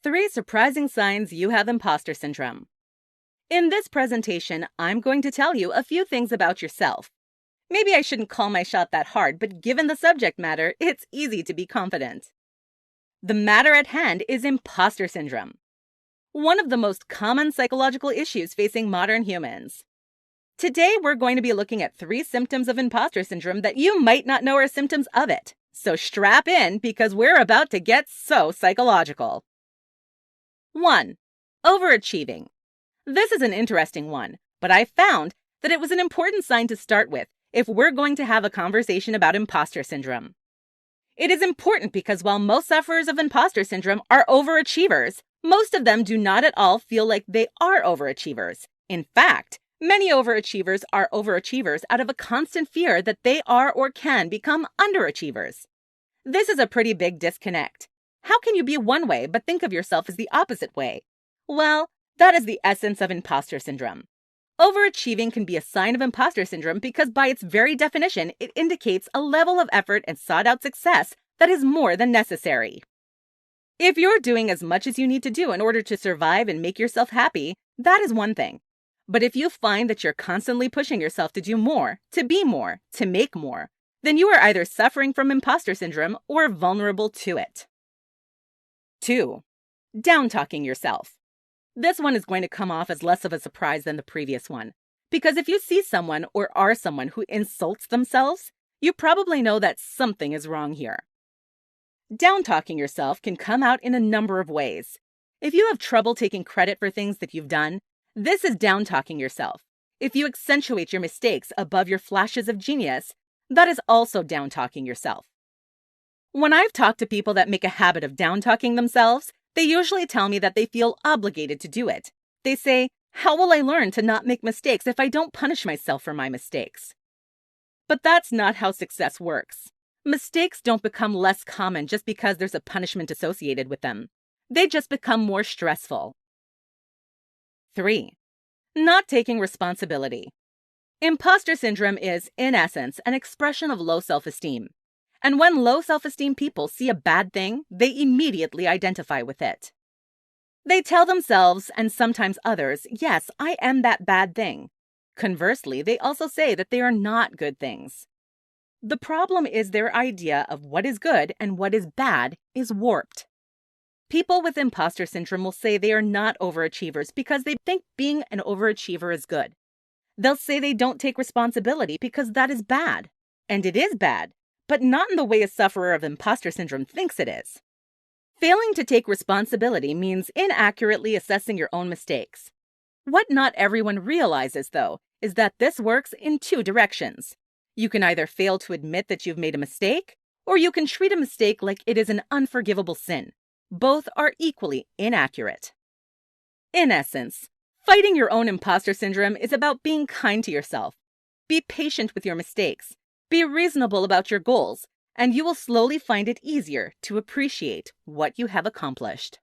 3 surprising signs you have imposter syndrome. In this presentation, I'm going to tell you a few things about yourself. Maybe I shouldn't call my shot that hard, but given the subject matter, it's easy to be confident. The matter at hand is imposter syndrome, one of the most common psychological issues facing modern humans. Today, we're going to be looking at 3 symptoms of imposter syndrome that you might not know are symptoms of it. So strap in, because we're about to get so psychological. 1. Overachieving. This is an interesting one, but I found that it was an important sign to start with if we're going to have a conversation about imposter syndrome. It is important because while most sufferers of imposter syndrome are overachievers, most of them do not at all feel like they are overachievers. In fact, many overachievers are overachievers out of a constant fear that they are or can become underachievers. This is a pretty big disconnect. How can you be one way but think of yourself as the opposite way? Well, that is the essence of imposter syndrome. Overachieving can be a sign of imposter syndrome because by its very definition, it indicates a level of effort and sought-out success that is more than necessary. If you're doing as much as you need to do in order to survive and make yourself happy, that is one thing. But if you find that you're constantly pushing yourself to do more, to be more, to make more, then you are either suffering from imposter syndrome or vulnerable to it. 2. Down-talking yourself. This one is going to come off as less of a surprise than the previous one, because if you see someone or are someone who insults themselves, you probably know that something is wrong here. Down-talking yourself can come out in a number of ways. If you have trouble taking credit for things that you've done, this is down-talking yourself. If you accentuate your mistakes above your flashes of genius, that is also down-talking yourself. When I've talked to people that make a habit of down-talking themselves, they usually tell me that they feel obligated to do it. They say, "How will I learn to not make mistakes if I don't punish myself for my mistakes?" But that's not how success works. Mistakes don't become less common just because there's a punishment associated with them. They just become more stressful. 3. Not taking responsibility. Imposter syndrome is, in essence, an expression of low self-esteem. And when low self-esteem people see a bad thing, they immediately identify with it. They tell themselves, and sometimes others, "Yes, I am that bad thing." Conversely, they also say that they are not good things. The problem is their idea of what is good and what is bad is warped. People with imposter syndrome will say they are not overachievers because they think being an overachiever is good. They'll say they don't take responsibility because that is bad. And it is bad, but not in the way a sufferer of imposter syndrome thinks it is. Failing to take responsibility means inaccurately assessing your own mistakes. What not everyone realizes, though, is that this works in 2 directions. You can either fail to admit that you've made a mistake, or you can treat a mistake like it is an unforgivable sin. Both are equally inaccurate. In essence, fighting your own imposter syndrome is about being kind to yourself. Be patient with your mistakes. Be reasonable about your goals, and you will slowly find it easier to appreciate what you have accomplished.